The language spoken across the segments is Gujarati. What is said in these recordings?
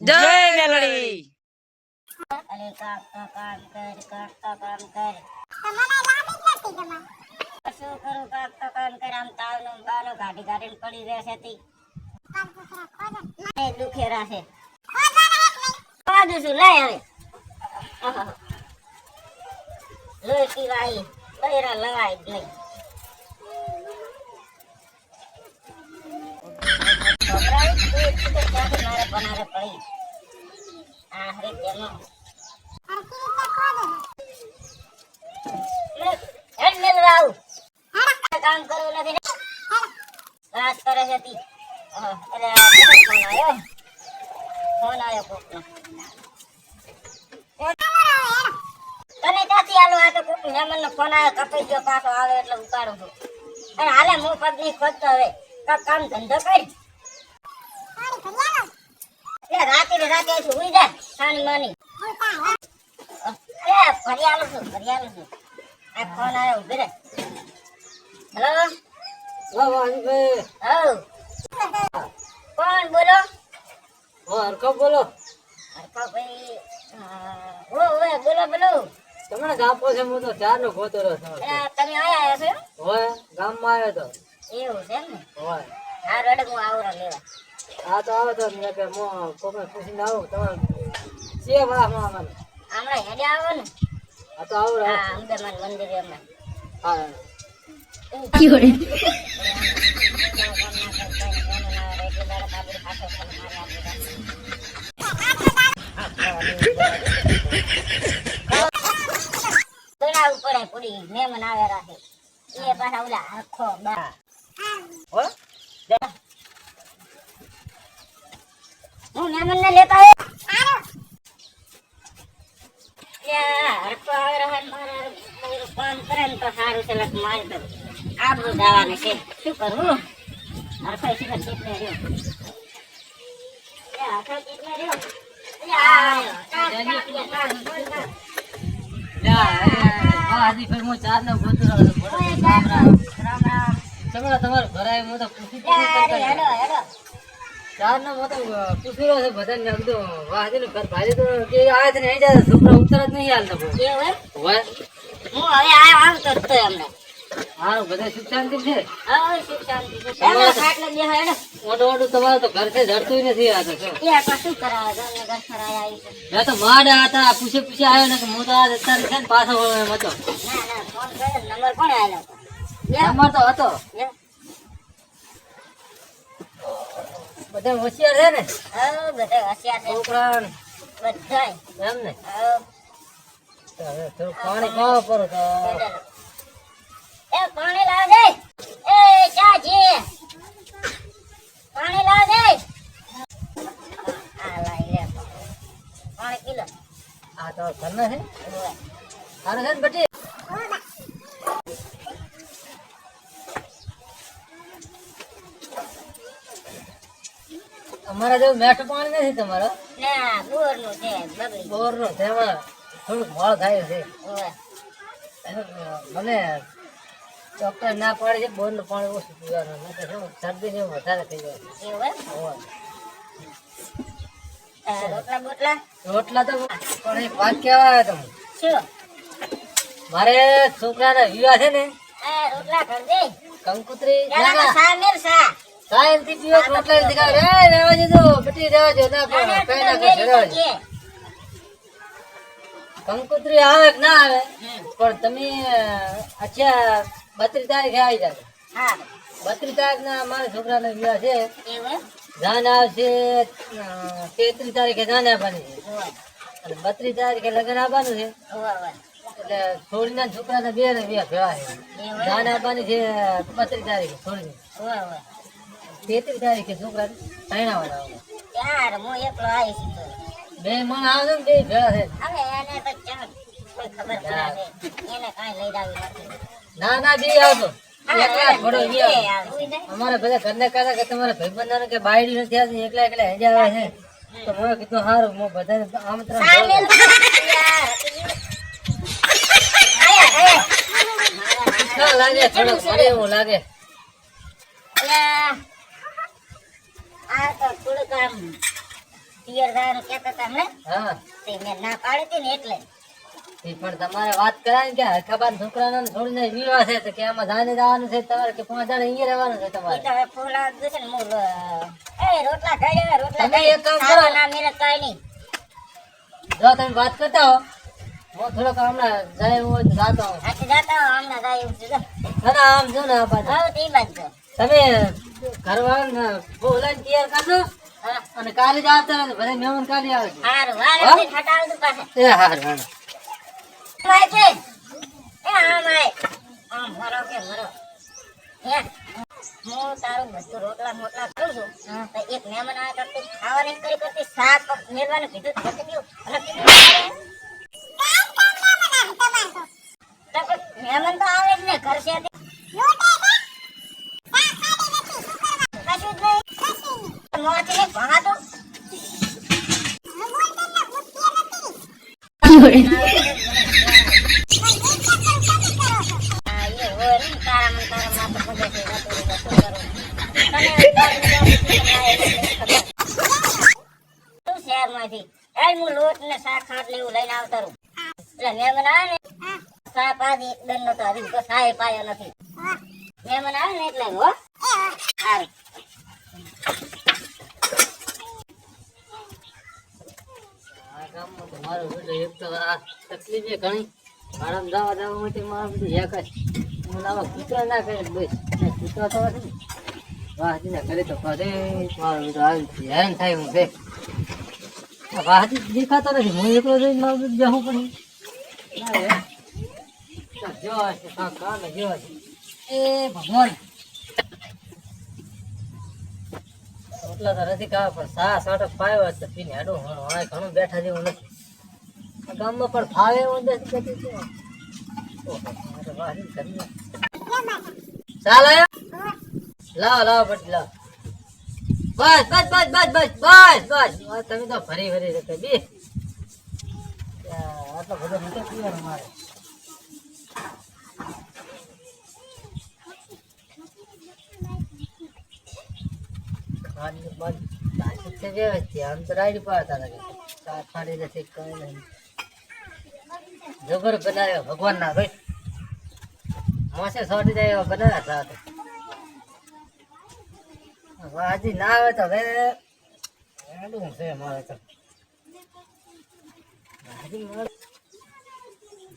જય મેલડી. અરે કામ કર કામ કર શું કરું કામ કર આમ તાવનું બાનો ગાડી પડી રહેશે તી એ દુખેરા છે ખાધું છું લઈ હવે લોહી પીવાય બૈરા લવાય જ નહીં મારે બનારે પડી આ હરે તેનો હેડ મેલ રાવ કામ કરવું નથી રાત કરે છે તી અરે ફોન આવ્યો કોકનો તને ક્યાંથી આલો આ તો કોક મહેમાનનો ફોન આવ્યો કપાઈ ગયો પાછો આવે એટલે ઉપાડું છું અને હાલે હું પગ નહીં ખોદતો હવે કામ ધંધો કરી રાતે છું ઉઈ જા સાની માની અરે ફરિયાલું છું આ ફોન આવ્યો ઉભી રે હેલો કોણ બોલો હરખો બોલો. હરખો ભાઈ બોલો તમને ગાપો છે હું તો ચાર નો ગોતો રહ્યો છું. તમે આયા છો હોય ગામમાં આવ્યો તો. એવું છે ને હોય હા રડે હું આવરો લેવા આ તો આવે તો મેં કે હું કોઈને પૂછીને આવું તમારે છે વાહમાં મને હમણાં હેડે આવો ને આ તો આવું હા અંબેમાન મંદિરે હમણાં હા પડે પૂરી મહેમાન આવે રાખે એ પાછા ઓલા આખો બા હું મહેમાન ને લેતા હરખો આવે રહે મારા કામ કરે ને તો સારું છે મારે તો આબરૂ દાવાનું છે શું કરવું હરખો શીખર ચીપને રહ્યો હરખો ચીપને રહ્યો ચાર નો ગોતો રહ્યો તમારે ભરાય હું તો પૂછી ચાર નો હું તો પૂછી રહ્યો છે બધાને બધું વાંચેલું ઘર ભાજે તો કે આવે છે ને અહીં જાય છોકરા ઉત્તર જ નહીં હાલતો હું હોય હવે આવતો જ તો એમને હારું બધા સુખ શાંતિ છે હવે સુખ શાંતિ છે ખાટલે બેહા હેડો ઓટો તમારે તો ઘર છે જડતું નથી આ તો શું કરાવે ઘર ખરાય આવી છે મેં તો માડા હતા પૂછે આવ્યો ને હું તો આ અત્યારે છે ને પાછો એમ હતો ના ફોન કર્યો નંબર કોણ આવેલો નંબર તો હતો બધા હોશિયાર છે ને બધા હોશિયાર છે છોકરા બધા એમ ને હવે થોડું પાણી ખાવા પડો તો એ પાણી લાવ દે એ ચાજી પાણી લાવ દે આ લાઈ લે પાણી પી લો આ તો ઘરના છે સારું છે ને બટી અમારા જેવું મેઠું પાણી નથી તમારો ના બોરનું છે બગડી બોરનું છે એમાં થોડુંક મોળ થાય છે મને ડોક્ટર ના પાડે છે બોરનું પાણી ઓછું પીવાનું શરદી ને વધારે થઈ જાય રોટલા બોટલા રોટલા તો પણ એક વાત કહેવા આવ્યો તમે શું મારે છોકરાના વિવાહ છે ને રોટલા કર દે કંકુતરી સા મેલ સા સાયન્સથી પીવો રોટલા નથી ખાવ રહેવા દેજો બટી રહેવા દો ના કઈ ના કઈ રહેવા દો કંકુતરી આવે કે ના આવે પણ તમે અચ્છા 32 તારીખે આવી જાવ હા 32 તારીખ ના મારા છોકરાનો વિવાહ છે એવું જાન આવશે 33 તારીખે જાન આવવાની છે અને 32 તારીખે લગ્ન આવવાનું છે એટલે છોડીના છોકરાના બે વિવાહ ભેળા છે જાન આવવાની છે 32 તારીખે છોડીને 33 તારીખે છોકરા પરણાવવાના આવે યાર હું એકલો આવી છું બે મણ આવે ને બે ભેળા છે હવે એને તો કોઈ ખબર પડે એને કાંઈ લઈ આવી નથી ના બે આવતો એકલા થોડો અમારા બધા ઘરને કહેતા કે તમારા ભાઈબંધોને કે બાયડી નથી આવતી એકલા હેજા આવે છે તો મેં કીધું સારું હું બધાને આમંત્રણ લાગે થોડોક મને એવું લાગે આ તો થોડુંક આમ પિયર જવાનું કહેતા હતા હમણાં. હા તે મેં ના પાડી હતી ને એટલે. એ પણ તમારે વાત કરાય ને કે હરખાબાન છોકરાને છોડીને વિવાહ છે તો કે આમાં જાને જવાનું છે તમારે કે 5 જણા અહીંયા રહેવાનું છે ઈ તમારે તો હવે ફૂલા જશે ને હું રોટલા ખાઈ લેવા, રોટલા તમે એક કામ ખાવા કરો. ના મેરે કાંઈ નહીં. જો તમે વાત કરતા હો હું થોડોક હમણાં જાય એવું હોય તો જાતો હોઉં. હાથી જાતા હો, હમણાં જાય એવું છે જો. ના ના આમ જો ને આ બાજુ હવે તો ઈ બાજુ જો. તમે ઘરવાળાને બોલાવીને તૈયાર કરજો હા, અને કાલે જ આવતા રહેજો બધા મહેમાન કાલે આવે છે હારું, વારે હા? વળી હટાવજો પાછા. એ હારું હારું આય છે. એ આમ આય. આમ મરો કે મરો. હે? હું તારું બધું રોટલા મોટલા કરું છું. તો એક મહેમાન આવે તો તું ખાવાની કરી કરતી શાક મેળવાનું કીધું તો જતી રહ્યું. અને કીધું તો કોઈ મહેમાન તો આવે જ ને ઘર છે તે. કશું જ નહીં. મોંથી નહીં ભણાતું. હા, એ હોય ને તારા મન તારા માથે પગે છે, રતું કરું. તને તું શહેરમાંથી હું લોટ ને શાક ખાટ ને એવું લઈને આવતો રહું. એટલે મહેમાન આવે ને સા પાછી દંડ નતો હજી તો સાય પાયો નથી. મહેમાન આવે ને એટલે હો સારું. આ ગામમાં તો મારો બેટો એક તો આ તકલીફ એ ઘણી ભાડામાં જવા માટે મારા બધું એક જ હું આવા કૂતરા ના કરે બસ કૂતરા તો નથી વાહજીને કરે તો કરે મારો બેટો આવી હેરાન થાય હું બે વાહજી દેખાતો નથી હું એકલો જઈને મારું બેટું જવું પડે ના રે જો છે કામ જો છે એ ભગવાન એટલા તો નથી ખાવા પણ સા સાટો પાયો તો પીને હેડું ઘણું બેઠા જેવું નથી આ ગામમાં પણ ફાવે એવું નથી કદી તો ચાલ આયો લાવ લાવ બટ લાવ બસ બસ બસ બસ બસ બસ બસ તમે તો ફરી ફરી જતા બી આટલો બધો નથી પીવાનો મારે આમ તો રાઈડ પાડતા લાગે ફાડી નથી કઈ નહીં જબર બનાવ્યો ભગવાન ના ભાઈ મોસે સોટી જાય એવા બનાવ્યા સાથે હજી ના આવે તો હવે એડું છે મારે તો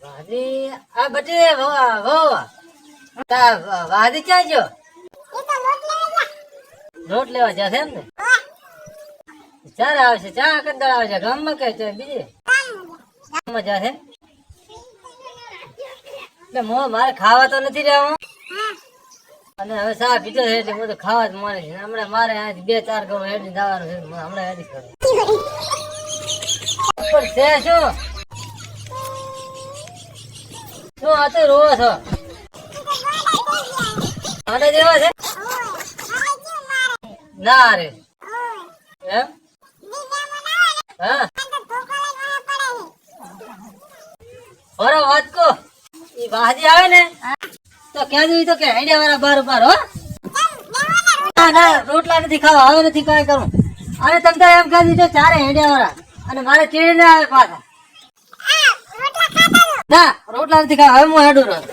ભાજી આ બટી વાદી ક્યાં ગયો લોટ લેવા જશે એમ ને ચાર આવશે ચા કંદળ આવશે ગામમાં કે છે બીજે ગામમાં જશે એટલે મારે ખાવા તો નથી રહેવું અને હવે ચા પીધો છે એટલે હું તો ખાવા જ મળે છે હમણાં મારે અહીંયાથી 2-4 ગમ હેડી જવાનું છે હમણાં હેડી કરું પણ છે શું આ તો રોવો છો આને જેવા છે ના રે એમ હા બરો વાત કો ઈ ભાજી આવે ને તો ક્યાં જઈ તો કે હેડિયા વાળા બાર બાર હો ના ના રોટલા નથી ખાવા હવે નથી કાંઈ કરું અને તમે એમ કહી દીધો ચારે હેડિયા વાળા અને મારે ચીડી ના આવે પાછા ના રોટલા નથી ખાવા હવે હું હેડું રહું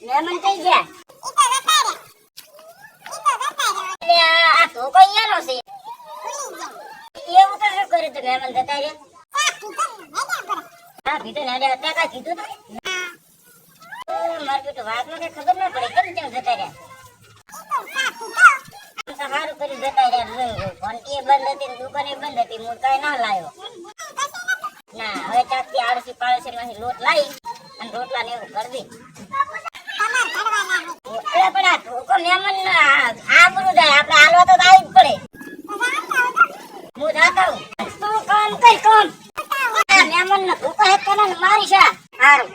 મહેમાન કઈ ગયા? એટલે આ ધોકો ઈયાનો છે. એવું તો શું કર્યું તું મહેમાન જતા રહ્યા? હા કીધું ને હેડ્યા ત્યાં કાંઈ કીધું તું? મારે બેટું વાતમાં કઈ ખબર ના પડે કેમ કેમ જતા રહ્યા? સારું કરી જતા રહ્યા ઘંટી બંધ હતી ને દુકાને બંધ હતી હું કઈ ના લાવ્યો ના હવે ચાકથી આળસી પાળસી માંથી લોટ લાવી અને રોટલા ને એવું કરી દે પણ આ ધોકો મહેમાન આબરૂ જાય આપણે હાલવા તો આવી જ પડે હું જાતા હું તું કામ કઈ કામ મહેમાન ને ધોકો હેક કરે ને મારી શા સારું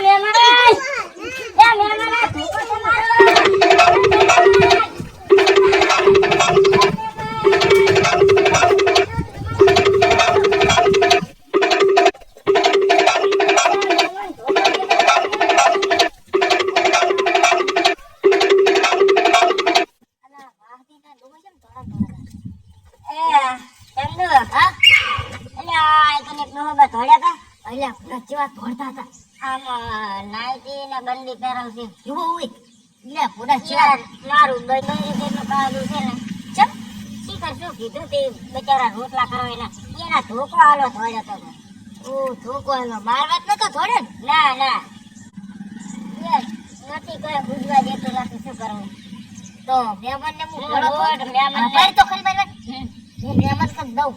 મહેમાન આ ધોકો તો મારો એટલે પૂરા જેવા તોડતા હતા આમ નાઈટી ને બંડી પહેરાવશે જુઓ હોય એટલે પૂરા જેવા મારું બંડી જેટલું કાઢું છે ને ચમ શી કરશું કીધું તે બચારા રોટલા કરો એના ધોકો હાલો થોડ્યો તો ઓ ધોકો હાલો મારવા જ નતો થોડે ના ના નથી કોઈ બુજવા દેતું નથી શું કરવું તો મહેમાનને હું ઘણો મહેમાન તો ખરી મારી હું મહેમાન કદ દઉં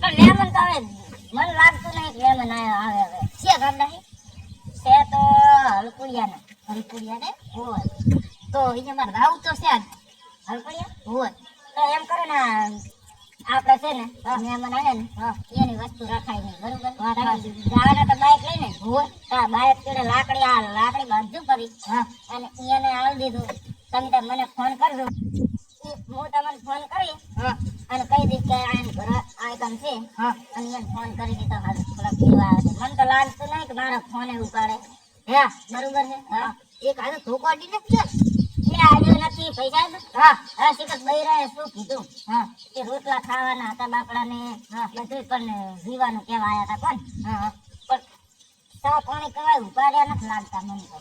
પણ મહેમાન તો હવે મને લાગતું નહીં કે મહેમાન આવે હવે છે ગામડા છે તો હલકુડિયા ને હોય તો અહીંયા મારે રાવ તો છે હલકુડિયા હોય તો એમ કરે ને આપણે છે ને મહેમાન આવે ને એની વસ્તુ રખાય નહીં બરોબર જવાના તો બાઇક લઈને હોય તો બાઇક જોડે લાકડી બાંધું કરી અને એને આલ દીધું તમે તો મને ફોન કરજો હું તમને ફોન કરી અને કહી દઈશ કે આ ઘર આઈટમ છે અને એને ફોન કરી દીધો થોડા પીવા આવે મને તો લાગતું નહીં કે મારા ફોને ઉપાડે હે બરોબર છે એક આજે ધોકાડી ને છે એ આજે નથી પૈસા હા શિકત બૈરાએ શું કીધું કે રોટલા ખાવાના હતા બાપડાને બધું પણ જીવાનું કેવા આવ્યા હતા પણ ચા પાણી કવાય ઉપાડ્યા નથી લાગતા મને તો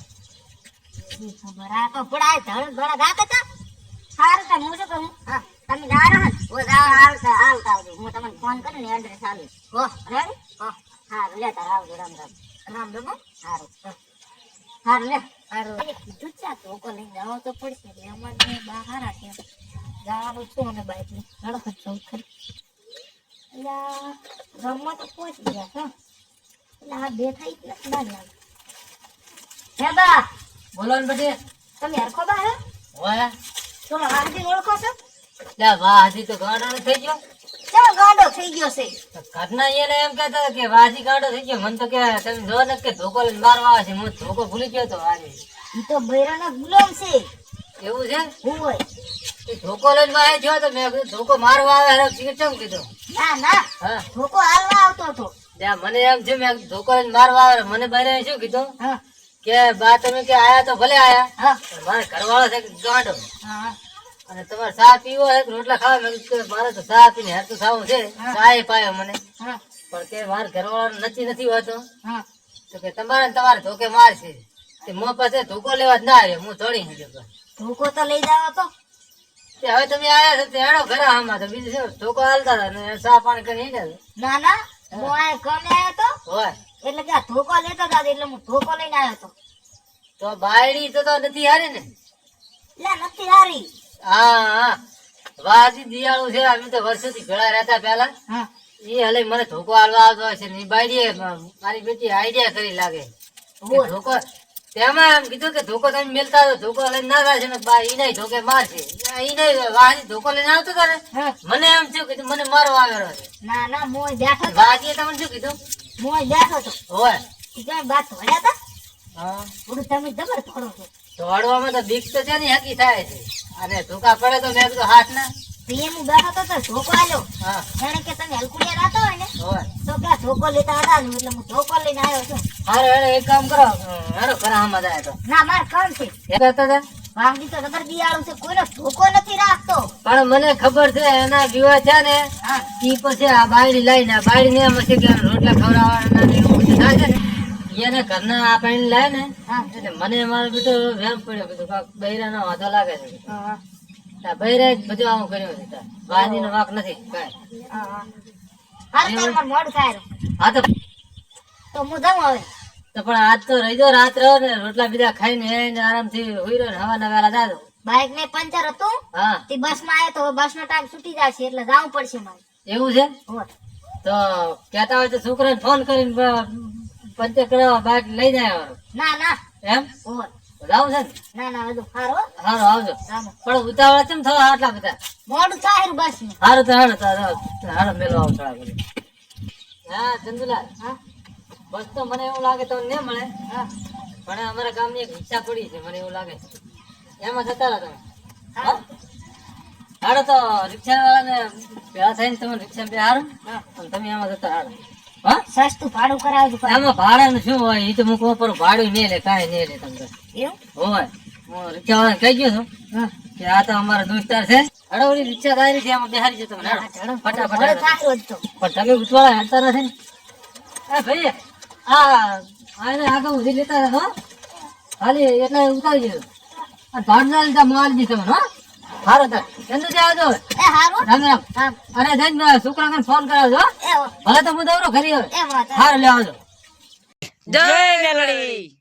ખબર આ તો પડાય ધડ ભડા ગાત હતા સારું તો હું શું કહું તમે જાણો આવતા હું તમને ફોન કરીને એડ્રેસ આવીશ હો રેડી સારું લે તાર આવજો રામ સારું સારું લે કીધું છે ધોકો લઈને જવો તો પડશે એટલે અમારે બહાર ત્યાં જવાનું છું અને બાઈક ને હડક જવું ખરી એટલે રમવા તો પહોંચી ગયા છો એટલે આ બે થઈ જ ના લાગે હે બા બોલો ને બધી તમે હરખો બા હે હોય ચલો હાજી ઓળખો છો લે વાહ હજી તો ગાંડો થઈ ગયો ચલો ગાંડો થઈ ગયો છે તો ઘરના એને એમ કહેતા કે વાજી ગાંડો થઈ ગયો મને તો કે તમે જો ને કે ધોકો લઈને મારવા આવે છે હું ધોકો ભૂલી ગયો તો આજે ઈ તો બૈરાનો ગુલામ છે એવું છે હોય એ ધોકો લઈને વાય થયો તો મેં કીધું ધોકો મારવા આવે હરક ચીકટ કેમ કીધું ના ના હા ધોકો હાલવા આવતો હતો ત્યાં મને એમ છે મેં કીધું ધોકો લઈને મારવા આવે મને બહાર શું કીધું હા કે બા તમે કે આયા તો ભલે આયા હા પણ મારે ઘરવાળો છે કે ગાંડો હા અને તમારે ચા પીવો છે કે રોટલા ખાવા મેં કીધું કે મારે તો ચા પીને હેરતું ખાવું છે ચા પાયો મને હા પણ કે મારે ઘરવાળો નથી હોતો હા તો કે તમારે ને તમારે ધોકે મારશે તે મો પાસે ધોકો લેવા જ ના આવ્યો હું થોડી નહીં ધોકો તો લઈ જાવ તો તે હવે તમે આયા છો તે હેડો ઘરે આમાં તો બીજું શું ધોકો હાલતા હતા ને ચા પાણી કરી હેડ્યા ના ના હું આ કમે આવ્યો તો હોય એટલે કે આ ધોકો લેતો હતા એટલે હું ધોકો લઈને આવ્યો તો બાયડી તો નથી હારી ને એટલે નથી હારી હા હા વાજી દિયાળું છે અમે તો વર્ષોથી ભેળા રહેતા પેલા હા એ હલે મને ધોકો હાલવા આવતો હશે ને બાયડીએ મારી બેટી આઈડિયા કરી લાગે કે ધોકો તેમાં એમ કીધું કે ધોકો તમે મેલતા તો ધોકો લઈને ના થાય છે ને બા ઈ નહીં ધોકે મારશે ઈ નહીં વાજી ધોકો લઈને આવતો હતો ને મને એમ થયું કીધું મને મારવા આવેલો છે ના ના મોય બેઠો તો વાજીએ તમને શું કીધું મોય બેઠો તો હોય તમે બાત ભણ્યા હતા હા થોડું તમે જબર થોડો છો દોડવામાં તો બીક તો છે ને હકી થાય છે અને ધોકા પડે તો મેં કીધું હાથ ના પીએમ બેઠો તો ધોકો આલ્યો હા જાણે કે તમે હલકુડિયા રાતો હોય ને હોય તો કે ધોકો લેતા હતા એટલે હું ધોકો લઈને આવ્યો છું હારે હેડો એક કામ કરો હેડો ઘરે આમાં જાય તો ના માર કામ છે એ કહેતા હતા વાંગી તો રબર દિયાળું છે કોઈનો ધોકો નથી રાખતો પણ મને ખબર છે એના વિવાહ છે ને હા ઈ પછી આ બાયડી લઈને આ બાયડી ને એમ હશે કે રોટલા ખવડાવવાના ને એવું બધું થાય છે ને એને ઘરના આ પાણી લાય ને હા એટલે મને મારો બેટો વેમ પડ્યો કીધું કાક બૈરાનો વાંધો લાગે છે હા આ બૈરાએ જ બધું આવું કર્યું છે બાજીનો વાંક નથી કાંઈ હા હાલ તાર માર મોડું થાય હા તો હું જાઉં હવે તો પણ આજ તો રહી દો રાત રહ્યો ને રોટલા બીજા ખાઈને એને આરામથી હુઈ રહ્યો ને હવાના વેલા જાજો બાઇક ને પંચર હતું હા તે બસ માં આવ્યો તો બસ નો ટાઈમ છૂટી જશે એટલે જવું પડશે મારે એવું છે હોર તો કહેતા હોય તો છોકરાને ફોન કરીને પંચર કરવા બાઈક લઈ જાય ના ના એમ હોર જાવ છે ને ના ના બધું હારો સારું આવજો રામ પણ ઉતાવળા કેમ થવા આટલા બધા મોડું થાય બસ નું સારું તો હાડો મેલો આવ થોડા ઘડી હા ચંદુલાલ હા બસ તો મને એવું લાગે તો નહીં મળે હા પણ અમારા ગામની એક રિક્ષા પડી છે મને એવું લાગે એમાં જતા રહો તમે હા હાડો તો રિક્ષા વાળાને ભેળા થઈને તમે રિક્ષા બે હારું હા અને તમે એમાં જતા હાડો હા સસ્તું ભાડું કરાવજો પાછું. આમાં ભાડાનું શું હોય એ તો હું કહું પણ ભાડું નહીં લે કાંઈ નહીં લે તમને એવું હોય હું રિક્ષા વાળાને કહી ગયો છું હા કે આ તો અમારા દોસ્તાર છે હાડો ઓલી રિક્ષા દારી છે આમાં બેહારી જતો મોડું ફટાફટ થાય રોજ તો પણ તમે ઉતવાળા હેડતા નથી ને એ ભાઈ આને આગળ ઉધી લેતા હતા, હો. ખાલી એટલે ઉતારી દીધું. આ ધાડના લીધા મારી દીધો મને, હો. હારો તાર ચંદુજી આવજો હવે. એ હારું રામ રામ. અને જઈને છોકરાને ફોન કરાવજો, હો. એ ભલે તો હું દવરો ઘરી હવે. એ વાત હારો લેવા આવજો. જય મેલડી.